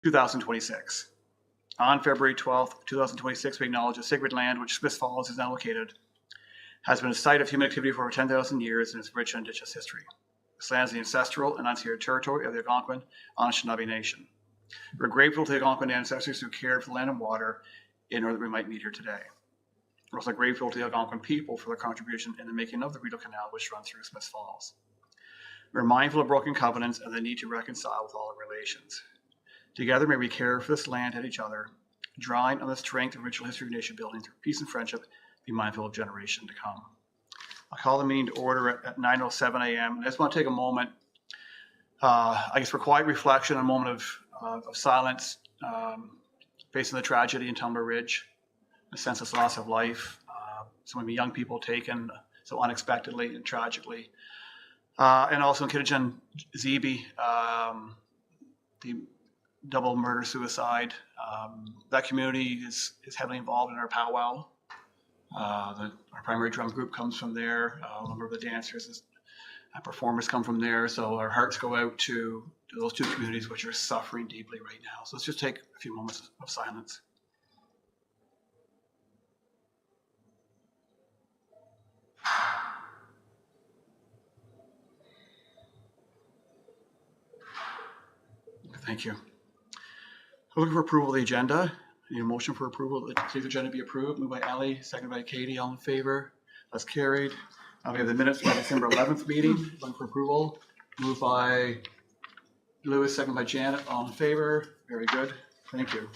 2026. On February 12th, 2026, we acknowledge the sacred land which Smiths Falls is now located has been a site of human activity for over 10,000 years and its rich and indigenous history. This land is the ancestral and unceded territory of the Algonquin Anishinaabe Nation. We're grateful to the Algonquin ancestors who cared for the land and water in order that we might meet here today. We're also grateful to the Algonquin people for their contribution in the making of the Rideau Canal, which runs through Smiths Falls. We're mindful of broken covenants and the need to reconcile with all our relations. Together, may we care for this land and each other, drawing on the strength of ritual history of nation building through peace and friendship, be mindful of generation to come. I'll call the meeting to order at 9:07 a.m. And I just want to take a moment, I guess, for quiet reflection, a moment of silence, facing the tragedy in Tumbler Ridge, the senseless loss of life, so many young people taken so unexpectedly and tragically, and also in Kittaghan Zibi, the double murder suicide. That community is heavily involved in our powwow. Our primary drum group comes from there. A number of the dancers and performers come from there. So our hearts go out to those two communities which are suffering deeply right now. So let's just take a few moments of silence. Thank you. Looking for approval of the agenda. I need a motion for approval. Today's agenda be approved. Moved by Ali, seconded by Katie. All in favor? That's carried. We have the minutes from the December 11th meeting. Looking for approval. Moved by Lewis, seconded by Janet. All in favor? Very good. Thank you.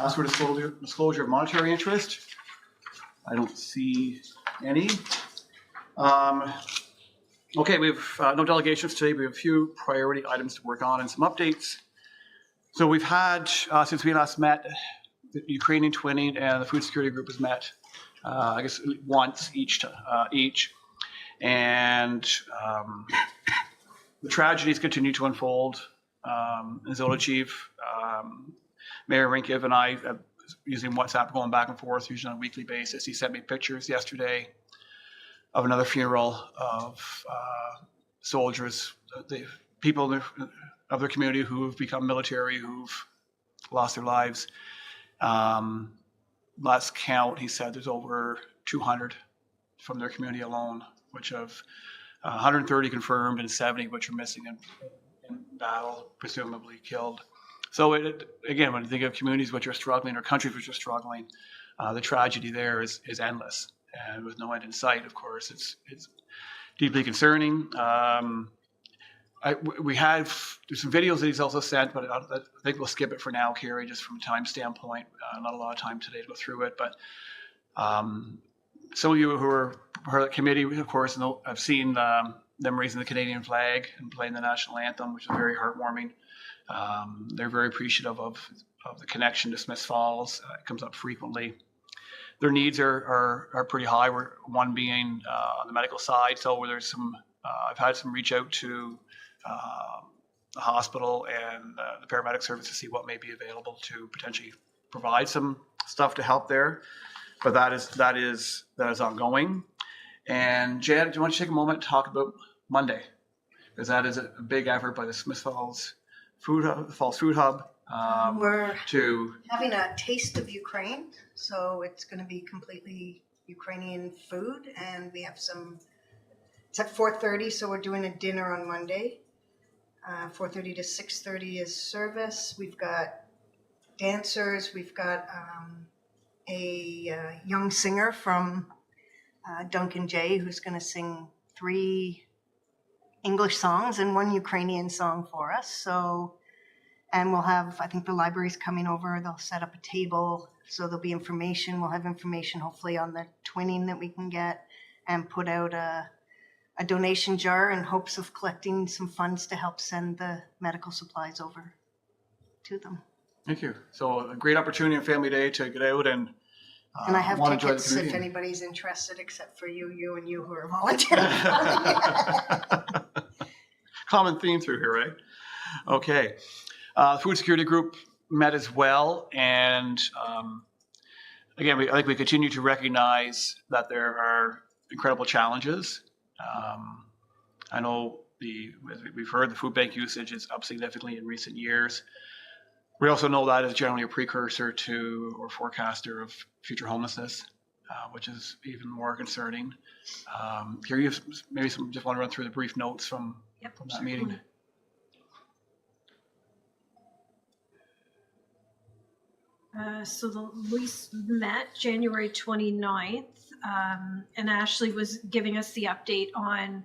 Ask for disclosure of monetary interest. I don't see any. Okay, we have no delegations today. We have a few priority items to work on and some updates. So we've had, since we last met, the Ukrainian Twinning and the Food Security Group has met, I guess, once each. And the tragedies continue to unfold. Zolochiv, Mayor Rinkiv and I, using WhatsApp, going back and forth, usually on a weekly basis. He sent me pictures yesterday of another funeral of soldiers, the people of their community who've become military, who've lost their lives. Last count, he said there's over 200 from their community alone, which of 130 confirmed and 70 which are missing in battle, presumably killed. So again, when you think of communities which are struggling or countries which are struggling, the tragedy there is endless and with no end in sight. Of course, it's deeply concerning. There's some videos that he's also sent, but I think we'll skip it for now, Carrie, just from a time standpoint. Not a lot of time today to go through it, but some of you who are part of the committee, of course, I've seen them raising the Canadian flag and playing the national anthem, which is very heartwarming. They're very appreciative of the connection to Smiths Falls. It comes up frequently. Their needs are pretty high. One being on the medical side, so where there's some, I've had some reach out to the hospital and the paramedic service to see what may be available to potentially provide some stuff to help there. But that is ongoing. And Janet, do you want to take a moment to talk about Monday? Because that is a big effort by the Smiths Falls Food Hub. We're having a taste of Ukraine, so it's going to be completely Ukrainian food, and we have it's at 4:30, so we're doing a dinner on Monday. 4:30 to 6:30 is service. We've got dancers. We've got a young singer from Duncan J, who's going to sing 3 English songs and 1 Ukrainian song for us. So, and we'll have, I think the library's coming over. They'll set up a table, so there'll be information. We'll have information hopefully on the twinning that we can get, and put out a donation jar in hopes of collecting some funds to help send the medical supplies over to them. Thank you. So a great opportunity on Family Day to get out and I have tickets if anybody's interested, except for you and you who are volunteering. Common theme through here, right? Okay. The Food Security Group met as well, and again, I think we continue to recognize that there are incredible challenges. I know as we've heard, the food bank usage is up significantly in recent years. We also know that is generally a precursor to or forecaster of future homelessness, which is even more concerning. Here you maybe just want to run through the brief notes from that meeting. So we met January 29th, and Ashley was giving us the update on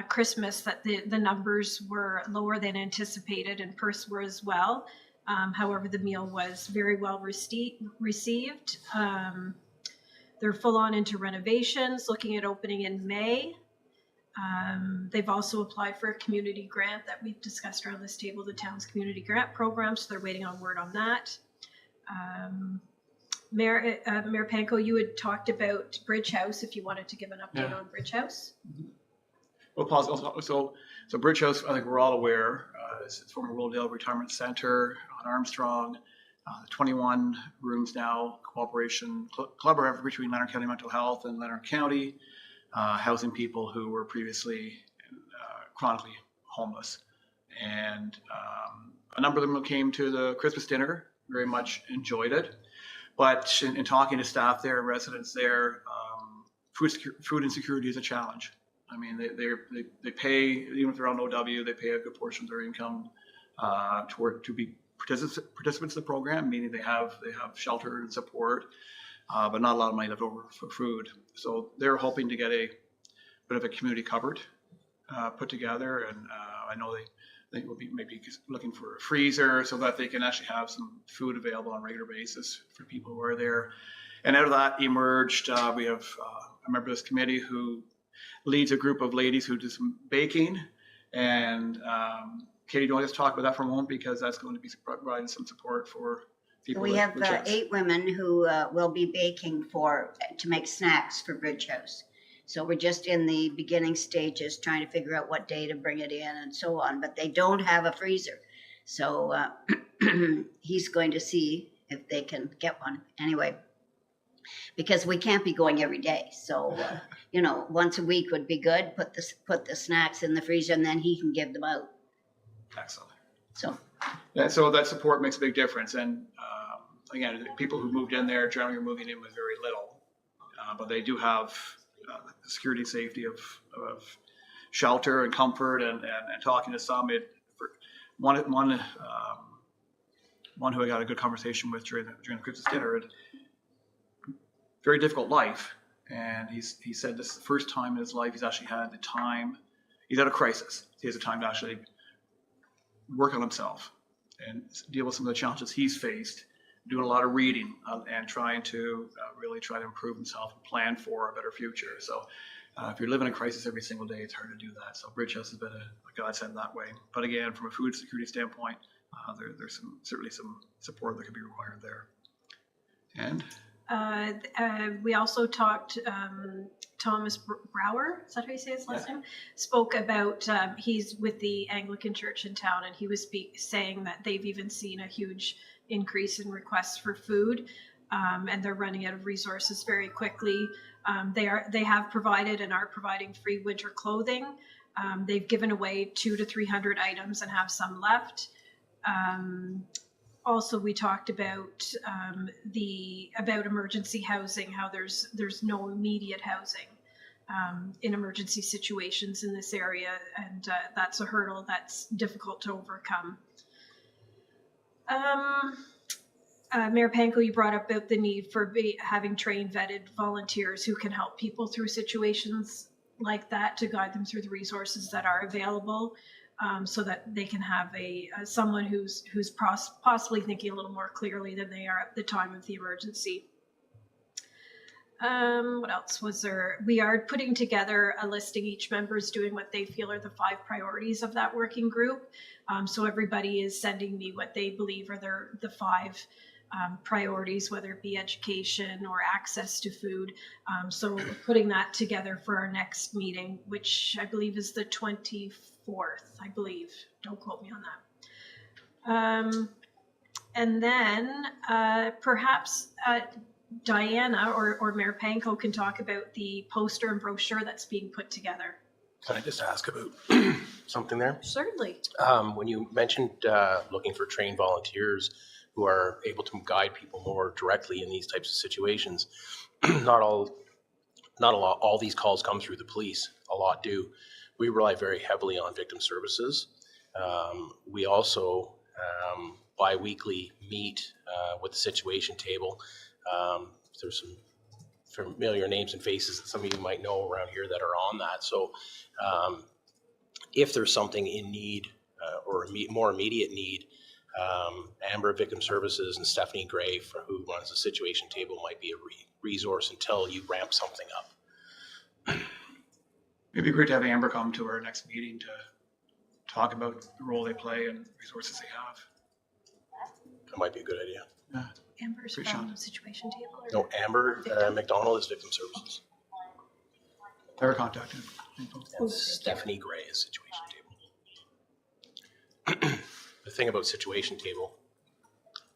Christmas, that the numbers were lower than anticipated, and Perth were as well. However, the meal was very well received. They're full on into renovations, looking at opening in May. They've also applied for a community grant that we've discussed around this table, the town's community grant program, so they're waiting on word on that. Mayor Panko, you had talked about Bridge House, if you wanted to give an update on Bridge House. Well, pause. So Bridge House, I think we're all aware, it's former Willdale Retirement Center on Armstrong. 21 rooms now, collaborative between Lanark County Mental Health and Lanark County, housing people who were previously chronically homeless. And a number of them came to the Christmas dinner, very much enjoyed it. But in talking to staff there, residents there, food insecurity is a challenge. I mean, they pay, even if they're on OW, they pay a good portion of their income to be participants in the program, meaning they have shelter and support, but not a lot of money left over for food. So they're hoping to get a bit of a community cupboard put together, and I know they will be maybe looking for a freezer so that they can actually have some food available on a regular basis for people who are there. And out of that emerged, we have a member of this committee who leads a group of ladies who do some baking. And Katie, do you want to just talk about that for a moment, because that's going to be providing some support for people. We have 8 women who will be baking to make snacks for Bridge House. So we're just in the beginning stages trying to figure out what day to bring it in and so on. But they don't have a freezer. So he's going to see if they can get one. Anyway, because we can't be going every day. So, once a week would be good. Put the snacks in the freezer, and then he can give them out. Excellent. So. Yeah, so that support makes a big difference. And again, the people who moved in there generally are moving in with very little, but they do have the security, safety of shelter and comfort. And talking to some, one who I got a good conversation with during the Christmas dinner. Very difficult life, and he said this is the first time in his life he's actually had the time. He's at a crisis. He has the time to actually work on himself and deal with some of the challenges he's faced, doing a lot of reading and trying to really try to improve himself and plan for a better future. So if you're living in crisis every single day, it's hard to do that. So Bridge House has been a godsend that way. But again, from a food security standpoint, there's certainly some support that could be required there. And we also talked, Thomas Brower, is that how you say his last name? Spoke about, he's with the Anglican Church in town, and he was saying that they've even seen a huge increase in requests for food, and they're running out of resources very quickly. They have provided and are providing free winter clothing. They've given away 200 to 300 items and have some left. Also, we talked about about emergency housing, how there's no immediate housing in emergency situations in this area, and that's a hurdle that's difficult to overcome. Mayor Panko, you brought up about the need for having trained, vetted volunteers who can help people through situations like that, to guide them through the resources that are available. So that they can have someone who's possibly thinking a little more clearly than they are at the time of the emergency. What else was there? We are putting together a listing. Each member is doing what they feel are the 5 priorities of that working group. So everybody is sending me what they believe are the 5 priorities, whether it be education or access to food. So we're putting that together for our next meeting, which I believe is the 24th, I believe. Don't quote me on that. And then perhaps Diana or Mayor Panko can talk about the poster and brochure that's being put together. Can I just ask about something there? Certainly. When you mentioned looking for trained volunteers who are able to guide people more directly in these types of situations, not all these calls come through the police. A lot do. We rely very heavily on victim services. We also bi-weekly meet with the situation table. There's some familiar names and faces that some of you might know around here that are on that. So if there's something in need or more immediate need, Amber Victim Services and Stephanie Gray, who runs the situation table, might be a resource until you ramp something up. It'd be great to have Amber come to our next meeting to talk about the role they play and resources they have. That might be a good idea. Amber's Appreciate from it. Situation Table? Or? No, Amber McDonald is Victim Services. Never contacted. And Stephanie Gray is Situation Table. The thing about Situation Table,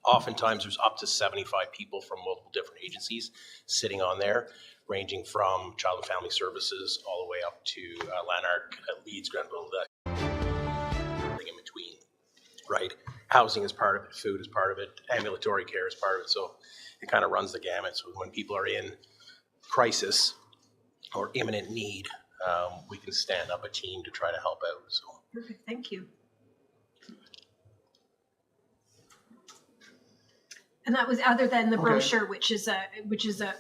oftentimes there's up to 75 people from multiple different agencies sitting on there, ranging from Child and Family Services all the way up to Lanark, Leeds, Grenville, everything in between, right? Housing is part of it, food is part of it, ambulatory care is part of it. So it kind of runs the gamut. So when people are in crisis or imminent need, we can stand up a team to try to help out. So Perfect. Thank you. And that was other than the Okay. brochure, which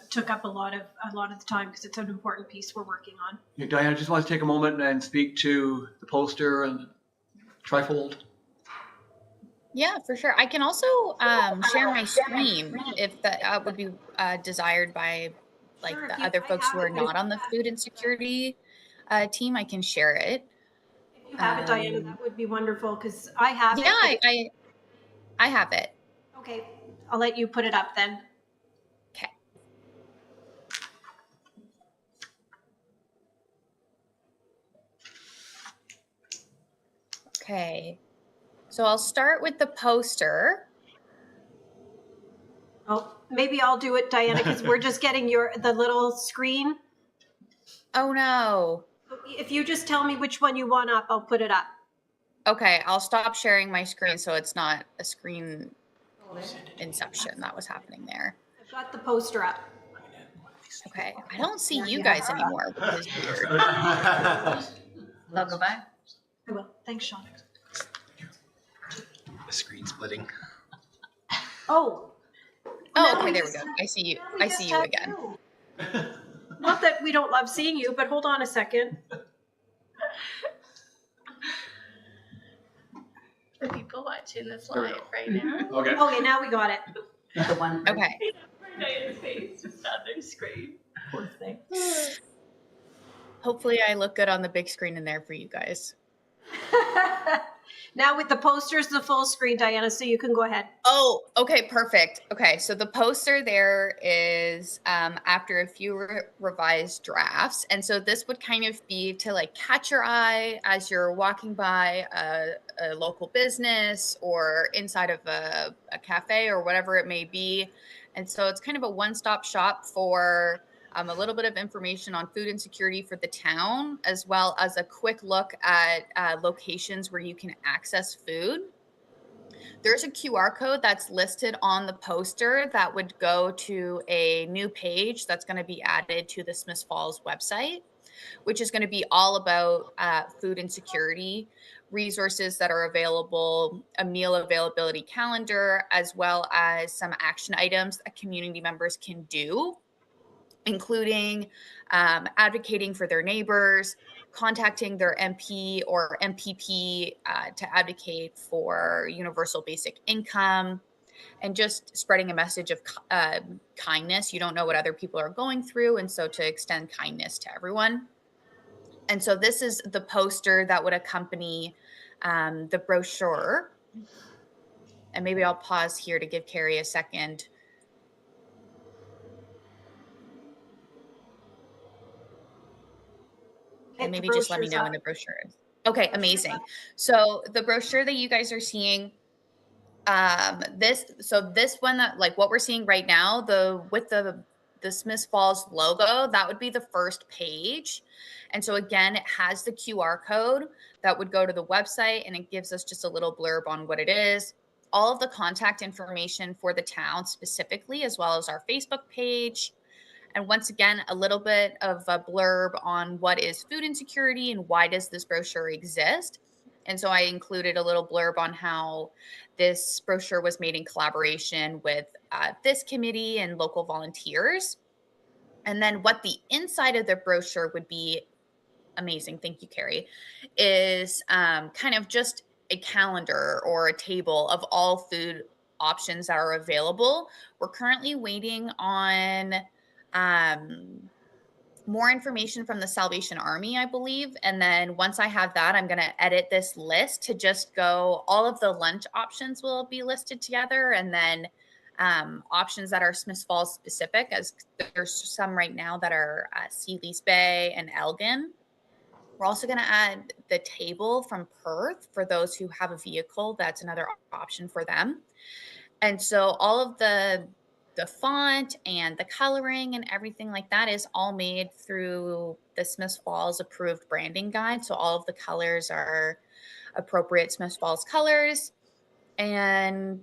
took up a lot of the time because it's an important piece we're working on. Yeah, Diana, I just want to take a moment and speak to the poster and trifold. Yeah, for sure. I can also share my screen if that would be desired by like Sure, the if you- other I folks who have are it. not on the food insecurity team. I can share it. If you have it, Diana, that would be wonderful because I have Yeah, it. I have it. Okay, I'll let you put it up then. Okay. Okay. So I'll start with the poster. Oh, maybe I'll do it, Diana, because we're just getting the little screen. Oh no. If you just tell me which one you want up, I'll put it up. Okay, I'll stop sharing my screen so it's not a screen inception that was happening there. I've got the poster up. Okay, I don't see you guys anymore, which is weird. They'll go back. I will. Thanks, Sean. the screen splitting. Oh. Oh, okay, there we go. I see you. I see you again. Not that we don't love seeing you, but hold on a second. For people watching this There we live go. right now, Okay. Okay, now we got it. The one. Okay. Diane's face just on their screen. Poor thing. Hopefully I look good on the big screen in there for you guys. Now with the posters, the full screen, Diana, so you can go ahead. Oh, okay, perfect. Okay, so the poster there is after a few revised drafts. And so this would kind of be to like catch your eye as you're walking by a local business or inside of a cafe or whatever it may be. And so it's kind of a one-stop shop for a little bit of information on food insecurity for the town, as well as a quick look at locations where you can access food. There's a QR code that's listed on the poster that would go to a new page that's going to be added to the Smiths Falls website, which is going to be all about food insecurity, resources that are available, a meal availability calendar, as well as some action items that community members can do, including advocating for their neighbors, contacting their MP or MPP to advocate for universal basic income, and just spreading a message of kindness. You don't know what other people are going through, and so to extend kindness to everyone. And so this is the poster that would accompany the brochure. And maybe I'll pause here to give Carrie a second. And maybe just let me know when the brochure is. Okay, amazing. So the brochure that you guys are seeing, this one that like what we're seeing right now, with the the Smiths Falls logo, that would be the first page. And so again, it has the QR code that would go to the website, and it gives us just a little blurb on what it is, all of the contact information for the town specifically, as well as our Facebook page. And once again, a little bit of a blurb on what is food insecurity and why does this brochure exist. And so I included a little blurb on how this brochure was made in collaboration with this committee and local volunteers. And then what the inside of the brochure would be, amazing, thank you, Carrie, is kind of just a calendar or a table of all food options that are available. We're currently waiting on more information from the Salvation Army, I believe. And then once I have that, I'm going to edit this list to just go, all of the lunch options will be listed together. And then options that are Smiths Falls specific, as there's some right now that are Sealy's Bay and Elgin. We're also going to add the table from Perth for those who have a vehicle. That's another option for them. And so all of the font and the coloring and everything like that is all made through the Smiths Falls approved branding guide. So all of the colors are appropriate Smiths Falls colors. And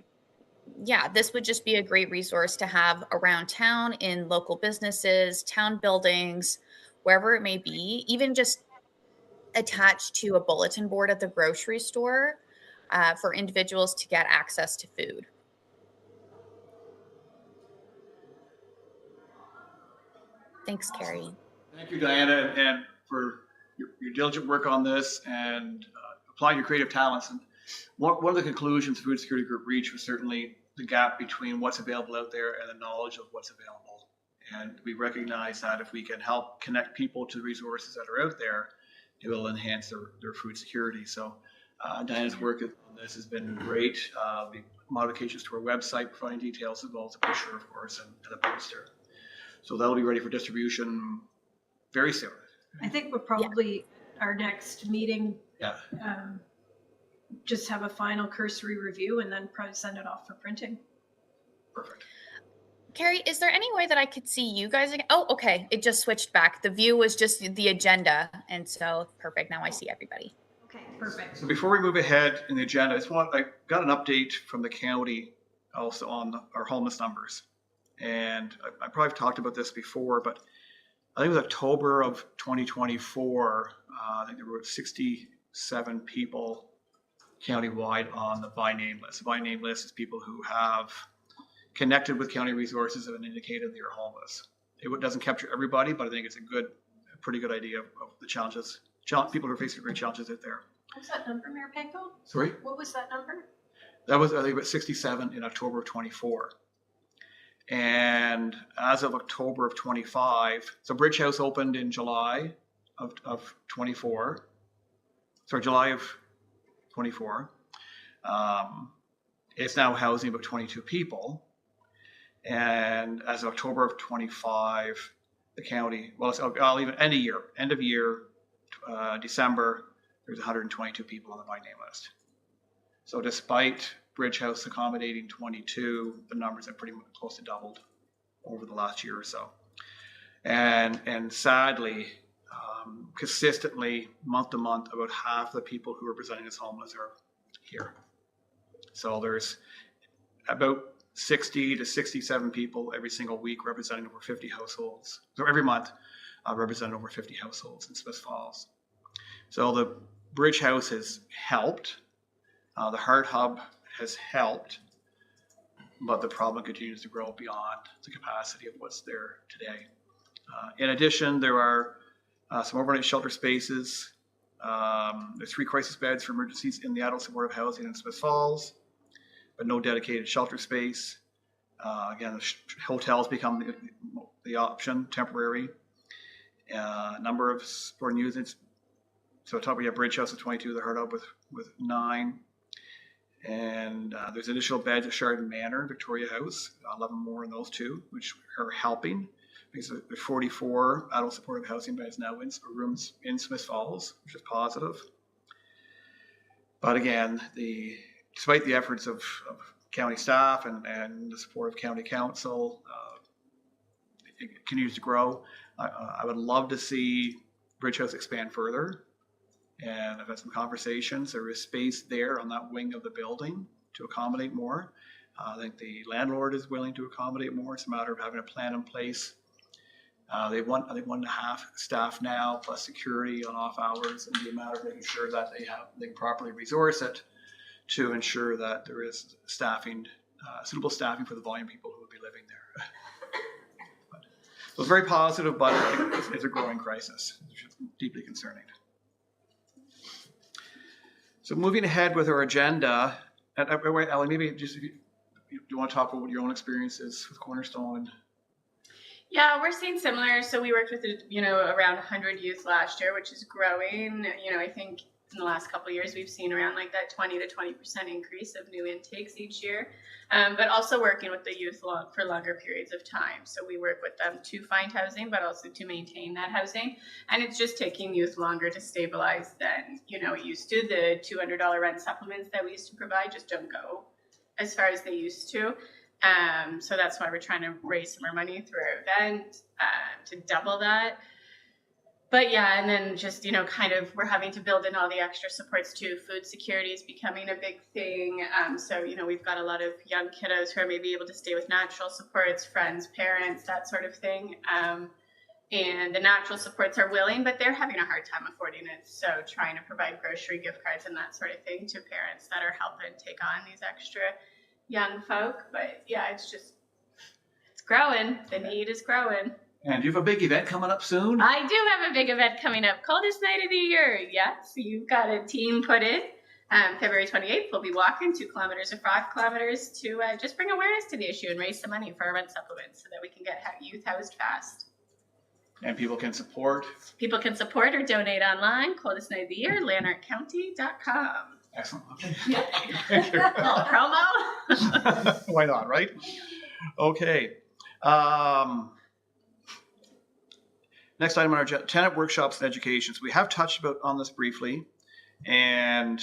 yeah, this would just be a great resource to have around town in local businesses, town buildings, wherever it may be, even just attached to a bulletin board at the grocery store for individuals to get access to food. Thanks, Carrie. Thank you, Diana, and for your diligent work on this and applying your creative talents. And one of the conclusions Food Security Group reached was certainly the gap between what's available out there and the knowledge of what's available. And we recognize that if we can help connect people to the resources that are out there, it will enhance their food security. So Diana's work on this has been great. The modifications to our website, providing details as well as a brochure, of course, and a poster. So that'll be ready for distribution very soon. I think we'll probably, our next meeting, Yeah. Just have a final cursory review and then probably send it off for printing. Perfect. Carrie, is there any way that I could see you guys again? Oh, okay. It just switched back. The view was just the agenda. And so perfect. Now I see everybody. Okay, perfect. So before we move I got an update from the county also on our homeless numbers. And I probably talked about this before, but I think it was October of 2024. I think there were 67 people countywide on the by name list. The by name list is people who have connected with county resources and indicated they're homeless. It doesn't capture everybody, but I think it's a pretty good idea of the challenges, people who are facing great challenges out there. What's that number, Mayor Panko? Sorry? What was that number? That was, I think, about 67 in October of 24. And as of October of 25, so Bridge House opened in July of 24. Sorry, July of 24. It's now housing about 22 people. And as of October of 25, the county, I'll even end of year, December, there's 122 people on the by name list. So despite Bridge House accommodating 22, the numbers have pretty much close to doubled over the last year or so. And sadly, consistently, month to month, about half the people who are presenting as homeless are here. So there's about 60 to 67 people every single week representing over 50 households. So every month, representing over 50 households in Smiths Falls. So the Bridge House has helped. The Heart Hub has helped, but the problem continues to grow beyond the capacity of what's there today. In addition, there are some overnight shelter spaces. There's 3 crisis beds for emergencies in the adult supportive housing in Smiths Falls, but no dedicated shelter space. Again, the hotels become the option, temporary. Number of supporting units. So top we have Bridge House with 22, the Heart Hub with 9. And there's additional beds at Sheridan Manor, Victoria House, 11 more in those 2, which are helping. Because there's 44 adult supportive housing beds now in rooms in Smiths Falls, which is positive. But again, despite the efforts of county staff and the support of county council, it continues to grow. I would love to see Bridge House expand further. And I've had some conversations. There is space there on that wing of the building to accommodate more. I think the landlord is willing to accommodate more. It's a matter of having a plan in place. They want, I think, 1.5 staff now, plus security on off hours, and the matter of making sure that they can properly resource it to ensure that there is staffing, suitable staffing for the volume of people who will be living there. So it's very positive, but it's a growing crisis. It's deeply concerning. So moving ahead with our agenda, and Ellie, maybe just do you want to talk about what your own experiences with Cornerstone? Yeah, we're seeing similar. So we worked with, around 100 youth last year, which is growing. I think in the last couple of years, we've seen around like that 20 to 20% increase of new intakes each year. But also working with the youth for longer periods of time. So we work with them to find housing, but also to maintain that housing. And it's just taking youth longer to stabilize than, it used to. The $200 rent supplements that we used to provide just don't go as far as they used to. So that's why we're trying to raise some more money through our event to double that. But yeah, and then just, we're having to build in all the extra supports too. Food security is becoming a big thing. So, we've got a lot of young kiddos who are maybe able to stay with natural supports, friends, parents, that sort of thing. And the natural supports are willing, but they're having a hard time affording it. So trying to provide grocery gift cards and that sort of thing to parents that are helping take on these extra young folk. But yeah, it's growing. The need is growing. And you have a big event coming up soon? I do have a big event coming up, coldest night of the year. Yes, you've got a team put in. February 28th, we'll be walking 2 kilometers or 5 kilometers to just bring awareness to the issue and raise some money for our rent supplements so that we can get youth housed fast. And people can support? People can support or donate online, coldest night of the year, lanarkcounty.com. Excellent. Okay. Thank you. Little promo. Why not, right? Okay. Next item on our agenda, tenant workshops and education. So we have touched on this briefly, and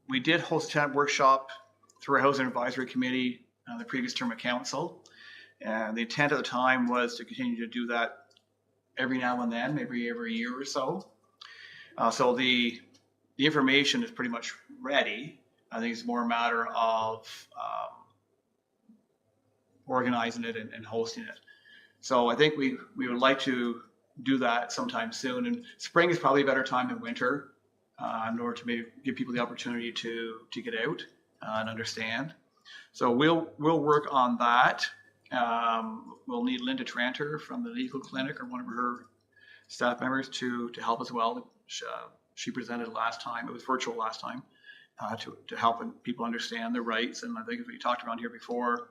we did host a tenant workshop through our Housing Advisory Committee on the previous term of council. And the intent at the time was to continue to do that every now and then, maybe every year or so. So the information is pretty much ready. I think it's more a matter of organizing it and hosting it. So I think we would like to do that sometime soon. And spring is probably a better time than winter in order to maybe give people the opportunity to get out and understand. So we'll work on that. We'll need Linda Tranter from the legal clinic or one of her staff members to help as well. She presented last time. It was virtual last time to help people understand their rights. And I think as we talked around here before,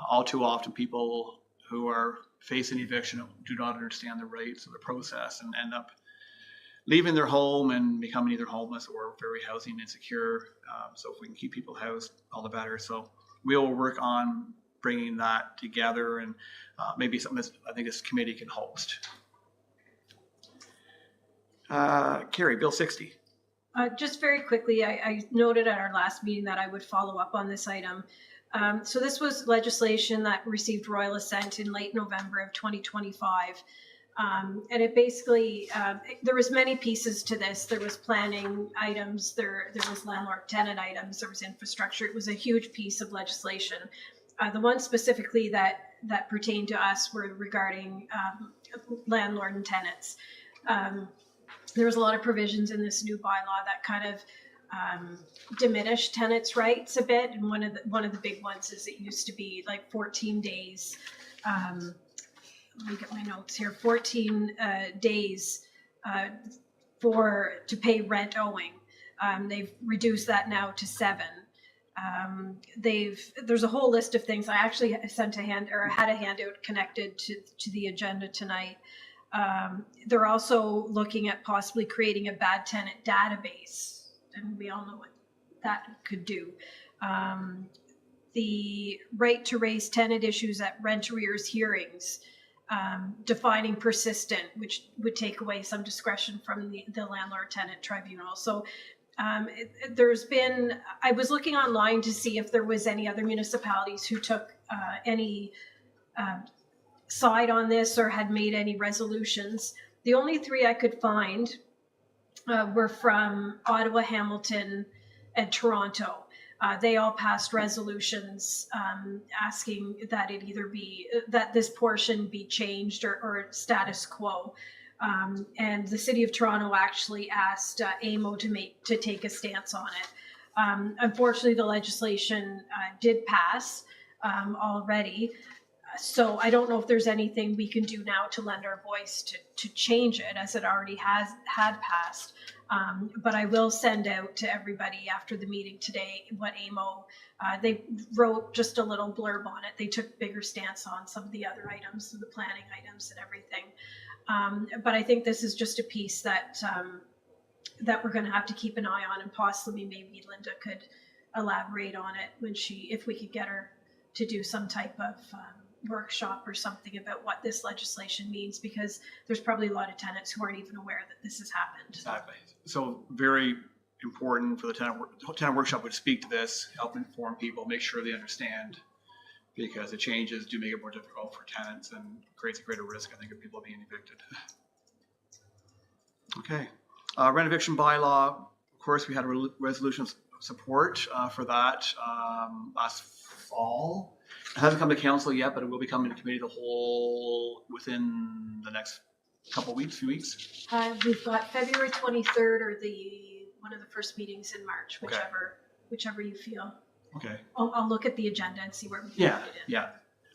all too often people who are facing eviction do not understand the rights of the process and end up leaving their home and becoming either homeless or very housing insecure. So if we can keep people housed, all the better. So we'll work on bringing that together and maybe something that I think this committee can host. Carrie, Bill 60. Just very quickly, I noted at our last meeting that I would follow up on this item. So this was legislation that received royal assent in late November of 2025. And it basically, there was many pieces to this. There was planning items, there was landlord tenant items, there was infrastructure. It was a huge piece of legislation. The ones specifically that pertained to us were regarding landlord and tenants. There was a lot of provisions in this new bylaw that kind of diminish tenants' rights a bit, and one of the big ones is it used to be like 14 days. Let me get my notes here. 14 days to pay rent owing. They've reduced that now to 7. There's a whole list of things. I actually had a handout connected to the agenda tonight. They're also looking at possibly creating a bad tenant database. And we all know what that could do. The right to raise tenant issues at rent arrears hearings, defining persistent, which would take away some discretion from the landlord-tenant tribunal. So I was looking online to see if there was any other municipalities who took any side on this or had made any resolutions. The only three I could find were from Ottawa, Hamilton, and Toronto. They all passed resolutions asking that it either be that this portion be changed or status quo. And the City of Toronto actually asked AMO to take a stance on it. Unfortunately, the legislation did pass already. So I don't know if there's anything we can do now to lend our voice to change it, as it already had passed. But I will send out to everybody after the meeting today what AMO, they wrote just a little blurb on it. They took bigger stance on some of the other items, the planning items and everything. But I think this is just a piece that that we're going to have to keep an eye on, and possibly maybe Linda could elaborate on it if we could get her to do some type of workshop or something about what this legislation means, because there's probably a lot of tenants who aren't even aware that this has happened. Exactly. So very important for the tenant workshop would speak to this, help inform people, make sure they understand, because the changes do make it more difficult for tenants and creates a greater risk, I think, of people being evicted. Okay. Rent eviction bylaw. Of course, we had a resolution of support for that last fall. It hasn't come to council yet, but it will be coming to committee of the whole within the next few weeks. We've got February 23rd or one of the first meetings in March, Okay. whichever you feel. Okay. I'll look at the agenda and see where we can Yeah, fit it in. yeah.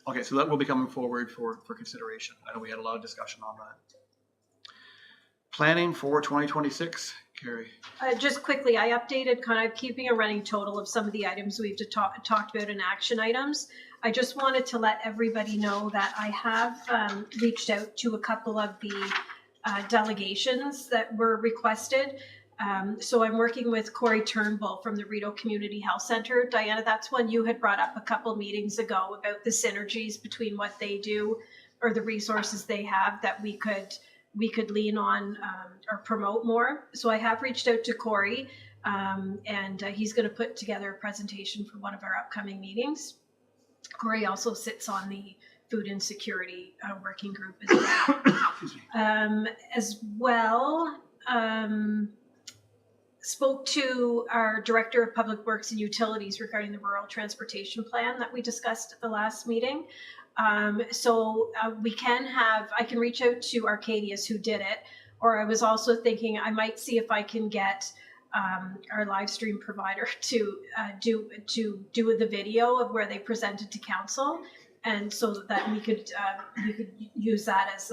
Okay, so that will be coming forward for consideration. I know we had a lot of discussion on that. Planning for 2026, Carrie. Just quickly, I updated, kind of keeping a running total of some of the items we've talked about in action items. I just wanted to let everybody know that I have reached out to a couple of the delegations that were requested. So I'm working with Corey Turnbull from the Rideau Community Health Center. Diana, that's one you had brought up a couple meetings ago about the synergies between what they do or the resources they have that we could lean on or promote more. So I have reached out to Corey and he's going to put together a presentation for one of our upcoming meetings. Corey also sits on the food insecurity working group as well. Spoke to our Director of Public Works and Utilities regarding the rural transportation plan that we discussed at the last meeting. I can reach out to Arcadius who did it, or I was also thinking I might see if I can get our live stream provider to do the video of where they presented to council, and so that we could use that as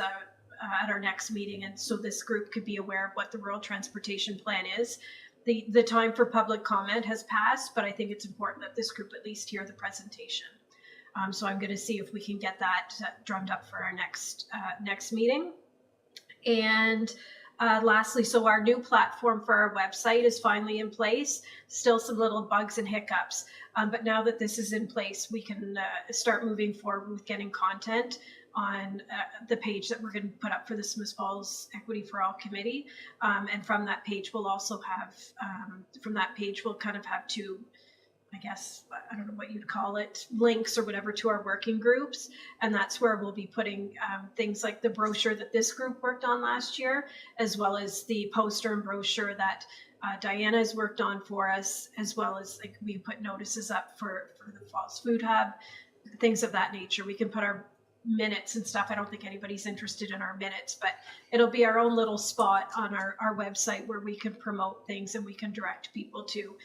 at our next meeting, and so this group could be aware of what the rural transportation plan is. The time for public comment has passed, but I think it's important that this group at least hear the presentation. So I'm going to see if we can get that drummed up for our next meeting. And lastly, so our new platform for our website is finally in place. Still some little bugs and hiccups, but now that this is in place, we can start moving forward with getting content on the page that we're going to put up for the Smith Falls Equity for All Committee. And from that page, we'll also have, we'll kind of have two, I guess, I don't know what you'd call it, links or whatever to our working groups. And that's where we'll be putting things like the brochure that this group worked on last year, as well as the poster and brochure that Diana has worked on for us, as well as like we put notices up for the Falls Food Hub, things of that nature. We can put our minutes and stuff. I don't think anybody's interested in our minutes, but it'll be our own little spot on our website where we can promote things and we can direct people to.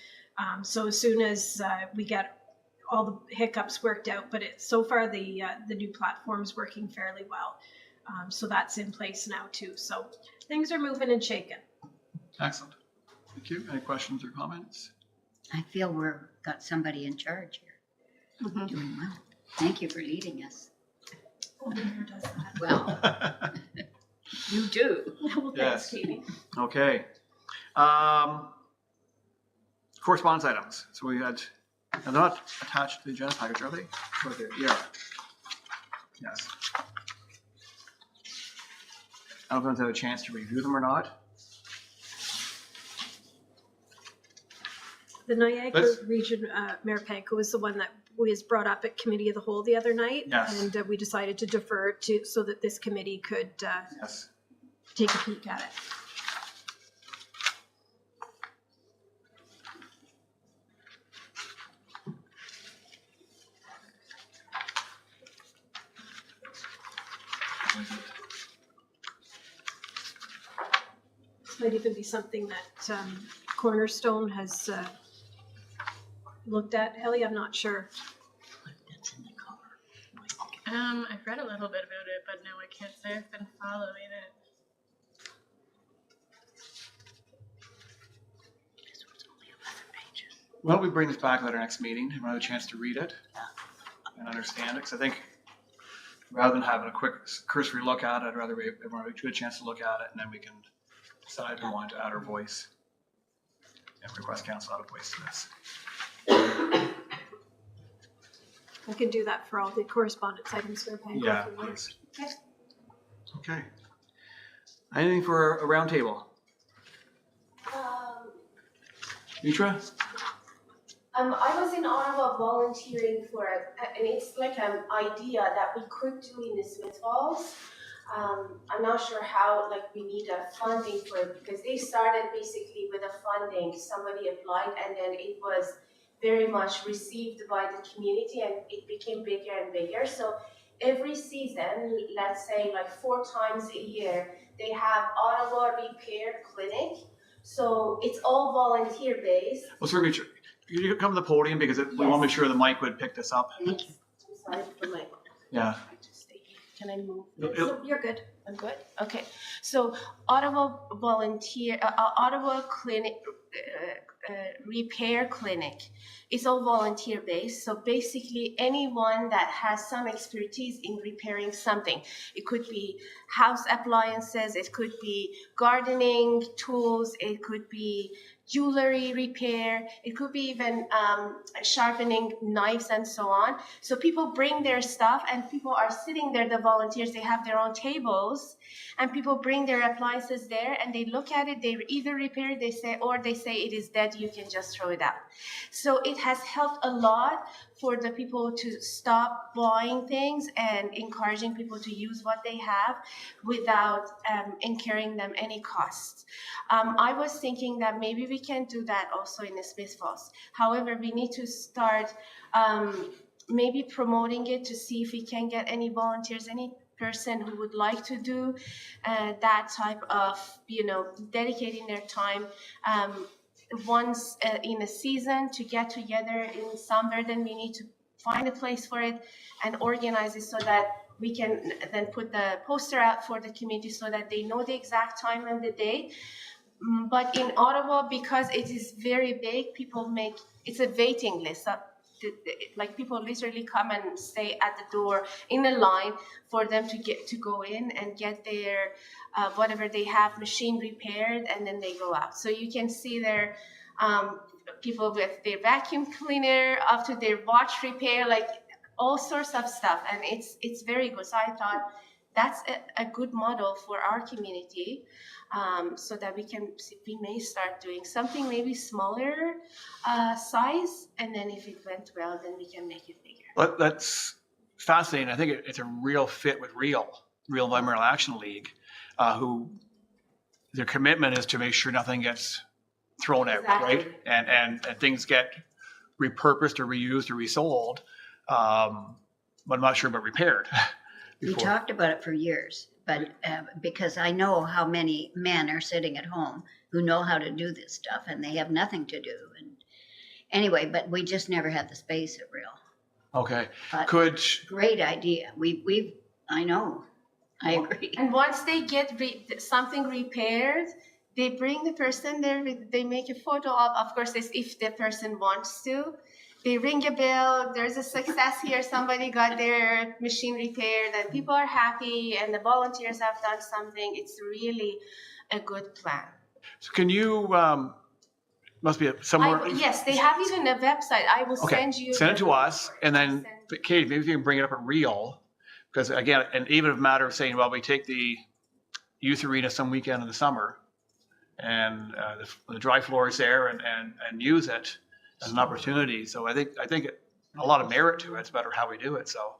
So as soon as we get all the hiccups worked out, but so far the new platform is working fairly well. So that's in place now too. So things are moving and shaking. Excellent. Thank you. Any questions or comments? I feel got somebody in charge here. Doing well. Thank you for leading us. Only her does that. Well, you do. Well, thanks, Yes. Katie. Okay. Correspondence items. So we had, they're not attached to the agenda package, are they? Right there. Yeah. Yes. I don't know if I've had a chance to review them or not. The Niagara Let's- region, Mayor Panko was the one that was brought up at committee of the whole the other night. Yes. And we decided to defer it to, so that this committee could Yes. take a peek at it. This might even be something that Cornerstone has looked at. Ellie, I'm not sure. I've read a little bit about it, but no, I can't say I've been following it. Why don't we bring this back at our next meeting and have a chance to read it and understand it? Because I think rather than having a quick cursory look at it, I'd rather everyone have a good chance to look at it, and then we can decide if we want to add our voice and request council add a voice to this. I can do that for all the correspondence items, Mayor Panko. Yeah, if you want. please. Okay. Anything for a round table? Mitra? I was in Ottawa volunteering for it, and it's like an idea that we could do in the Smith Falls. I'm not sure how, like, we need a funding for it, because they started basically with a funding, somebody applied, and then it was very much received by the community, and it became bigger and bigger. So every season, let's say like 4 times a year, they have Ottawa Repair Clinic. So it's all volunteer based. Well, sorry, Mitra, you come to the podium because we want to make sure the mic would pick this up. Thank you. I'm sorry for my. Yeah. Can I move? So you're good. I'm good. Okay. So Ottawa Ottawa Clinic. Repair Clinic. It's all volunteer based. So basically anyone that has some expertise in repairing something. It could be house appliances, it could be gardening tools, it could be jewelry repair, it could be even sharpening knives and so on. So people bring their stuff and people are sitting there, the volunteers, they have their own tables and people bring their appliances there and they look at it, they either repair it, they say it is dead, you can just throw it out. So it has helped a lot for the people to stop buying things and encouraging people to use what they have without incurring them any costs. I was thinking that maybe we can do that also in the Smith Falls. However, we need to start maybe promoting it to see if we can get any volunteers, any person who would like to do that type of, dedicating their time once in a season to get together in somewhere. Then we need to find a place for it and organize it so that we can then put the poster out for the community so that they know the exact time and the day. But in Ottawa, because it is very big, it's a waiting list. Like people literally come and stay at the door in a line for them to go in and get their whatever they have machine repaired, and then they go out. So you can see there people with their vacuum cleaner up to their watch repair, like all sorts of stuff, and it's very good. So I thought that's a good model for our community, so that we may start doing something maybe smaller size, and then if it went well, then we can make it bigger. That's fascinating. I think it's a real fit with Real Environmental Action League, who their commitment is to make sure nothing gets thrown out, Exactly. right? And things get repurposed or reused or resold, but I'm not sure about repaired. We before. talked about it for years, but because I know how many men are sitting at home who know how to do this stuff and they have nothing to do. And anyway, but we just never had the space at Real. Okay. But Could great idea. I know. I agree. And once they get something repaired, they bring the person there. They make a photo of course, if the person wants to. They ring a bell. There's a success here. Somebody got their machine repaired, and people are happy, and the volunteers have done something. It's really a good plan. so can you must be somewhere. Yes, they have even a website. I will Okay, send you. send it to us, and then Kate, maybe you can bring it up at Real, because again, and even a matter of saying, well, we take the youth arena some weekend in the summer, and the dry floor is there, and use it. as an opportunity. So I think a lot of merit to it. It's better how we do it. So,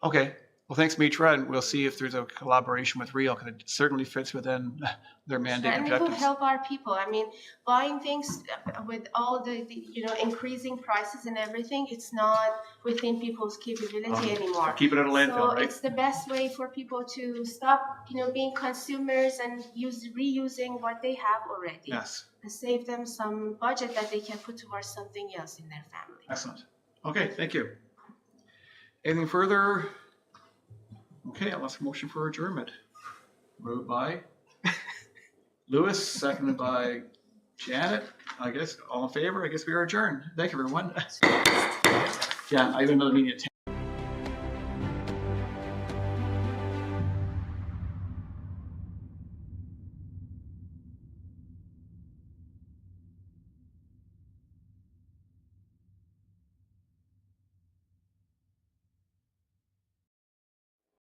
okay. Well, thanks, Mitra, and we'll see if there's a collaboration with Rio, because it certainly fits within their mandate And it will objectives. help our people. I mean, buying things with all the increasing prices and everything, it's not within people's capability anymore. Keep it at a landfill, So right? it's the best way for people to stop, being consumers and reusing what they have already. Yes, And save them some budget that they can put towards something else in their family. excellent. Okay, thank you. Anything further? Okay, I'll ask a motion for adjournment. Moved by Louis, seconded by Janet. I guess all in favor. I guess we are adjourned. Thank you, everyone. Yeah, I have another meeting at 10.